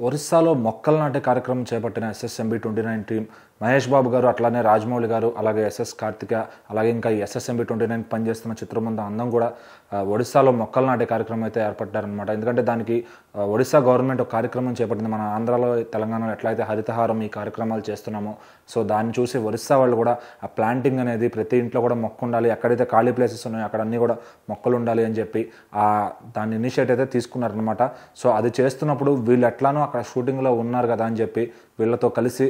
ఒరిస్సాలో మొక్కలు నాటే కార్యక్రమం చేపట్టిన ఎస్ఎస్ఎంబి 29 టీమ్ మహేష్ బాబు గారు, అట్లానే రాజమౌళి గారు, అలాగే ఎస్ఎస్ కార్తిక, అలాగే ఇంకా ఈ ఎస్ఎస్ఎంబి 29 పనిచేస్తున్న చిత్రబృందం అందం కూడా ఒడిస్సాలో మొక్కలు నాటే కార్యక్రమం అయితే ఏర్పడ్డారనమాట. ఎందుకంటే దానికి ఒడిస్సా గవర్నమెంట్ ఒక కార్యక్రమం చేపట్టింది. మన ఆంధ్రాలో, తెలంగాణలో ఎట్లయితే హరితహారం ఈ కార్యక్రమాలు చేస్తున్నామో, సో దాన్ని చూసి ఒరిస్సా వాళ్ళు కూడా ఆ ప్లాంటింగ్ అనేది ప్రతి ఇంట్లో కూడా మొక్క ఉండాలి, ఎక్కడైతే ఖాళీ ప్లేసెస్ ఉన్నాయో అక్కడ అన్నీ కూడా మొక్కలు ఉండాలి అని చెప్పి దాన్ని ఇనిషియేట్ అయితే తీసుకున్నారనమాట. సో అది చేస్తున్నప్పుడు వీళ్ళు ఎట్లానో అక్కడ షూటింగ్లో ఉన్నారు కదా అని చెప్పి వీళ్ళతో కలిసి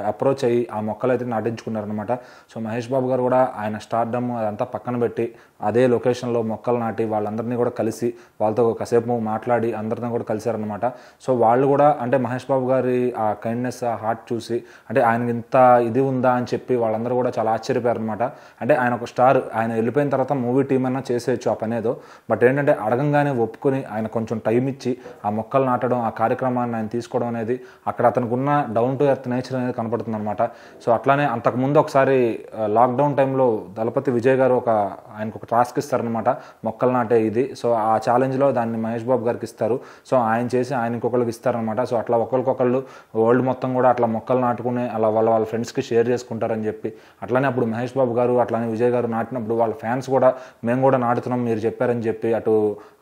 అప్రోచ్ అయ్యి ఆ మొక్కలు అయితే నాటించుకున్నారనమాట. సో మహేష్ బాబు గారు కూడా ఆయన స్టార్డమ్ అదంతా పక్కన పెట్టి అదే లొకేషన్లో మొక్కలు నాటి వాళ్ళందరినీ కూడా కలిసి వాళ్ళతో కాసేపు మాట్లాడి అందరినీ కూడా కలిశారనమాట. సో వాళ్ళు కూడా అంటే మహేష్ బాబు గారి ఆ కైండ్నెస్, ఆ హార్ట్ చూసి అంటే ఆయనకి ఇంత ఇది ఉందా అని చెప్పి వాళ్ళందరూ కూడా చాలా ఆశ్చర్యపోయారనమాట. అంటే ఆయన ఒక స్టార్, ఆయన వెళ్ళిపోయిన తర్వాత మూవీ టీం అన్నా చేసేయచ్చు ఆ పనేదో, బట్ ఏంటంటే అడగంగానే ఒప్పుకొని ఆయన కొంచెం టైం ఇచ్చి ఆ మొక్కలు నాటడం, ఆ కార్యక్రమాన్ని ఆయన తీసుకోవడం అనేది అక్కడ అతనికి ఉన్న డౌన్ టు ఎర్త్ నేచర్ అనేది కనపడుతుంది అనమాట. సో అట్లానే అంతకుముందు ఒకసారి లాక్డౌన్ టైంలో దళపతి విజయ్ గారు ఆయనకు ఒక టాస్క్ ఇస్తారనమాట, మొక్కలు నాటే ఇది. సో ఆ ఛాలెంజ్లో దాన్ని మహేష్ బాబు గారికి ఇస్తారు. సో ఆయన చేసి ఆయన ఇంకొకరికి ఇస్తారనమాట. సో అట్లా ఒకరికొకళ్ళు వరల్డ్ మొత్తం కూడా అట్లా మొక్కలు నాటుకుని అలా వాళ్ళ ఫ్రెండ్స్కి షేర్ చేసుకుంటారని చెప్పి, అట్లానే అప్పుడు మహేష్ బాబు గారు అట్లానే విజయ్ గారు నాటినప్పుడు వాళ్ళ ఫ్యాన్స్ కూడా మేము కూడా నాటుతున్నాం మీరు చెప్పారని చెప్పి అటు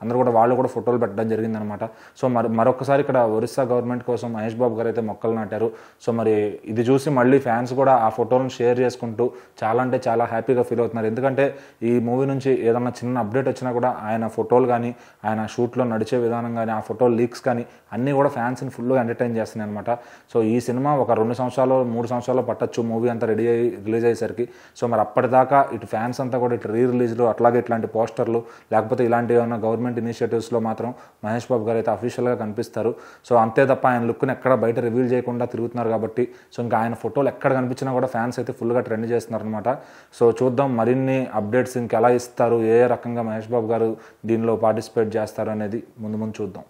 అందరూ కూడా వాళ్ళు కూడా ఫోటోలు పెట్టడం జరిగిందనమాట. సో మరొకసారి ఇక్కడ ఒరిస్సా గవర్నమెంట్ కోసం మహేష్ బాబు గారు అయితే మొక్కలు నాటారు. సో మరి ఇది చూసి మళ్ళీ ఫ్యాన్స్ కూడా ఆ ఫోటోలను షేర్ చేసుకుంటూ చాలా అంటే చాలా హ్యాపీగా ఫీల్ అవుతున్నారు. ఎందుకంటే ఈ మూవీ నుంచి ఏదన్నా చిన్న అప్డేట్ వచ్చినా కూడా ఆయన ఫోటోలు కానీ, ఆయన షూట్లో నడిచే విధానం కానీ, ఆ ఫోటో లీక్స్ కానీ అన్నీ కూడా ఫ్యాన్స్ని ఫుల్గా ఎంటర్టైన్ చేస్తున్నాయి అనమాట. సో ఈ సినిమా ఒక 2 సంవత్సరాలు 3 సంవత్సరాలు పట్టచ్చు మూవీ అంతా రెడీ అయ్యి రిలీజ్ అయ్యేసరికి. సో మరి అప్పటిదాకా ఇటు ఫ్యాన్స్ అంతా కూడా ఇటు రిలీజ్లు, అట్లాగే ఇట్లాంటి పోస్టర్లు, లేకపోతే ఇలాంటి ఏమైనా గవర్నమెంట్ ఇనిషియేటివ్స్లో మాత్రం మహేష్ బాబు గారు అయితే అఫీషియల్గా కనిపిస్తారు. సో అంతే తప్ప ఆయన లుక్ని ఎక్కడ బయట రివీల్ చేయకుండా తిరుగుతున్నారు కాబట్టి, సో ఇంకా ఆయన ఫోటోలు ఎక్కడ కనిపించినా కూడా ఫ్యాన్స్ అయితే ఫుల్గా ట్రెండ్ చేస్తున్నారు అనమాట. సో చూద్దాం మరిన్ని అప్డేట్స్ ఇంకెలా ఇస్తారు, ఏ రకంగా మహేష్ బాబు గారు దీనిలో పార్టిసిపేట్ చేస్తారు అనేది ముందు చూద్దాం.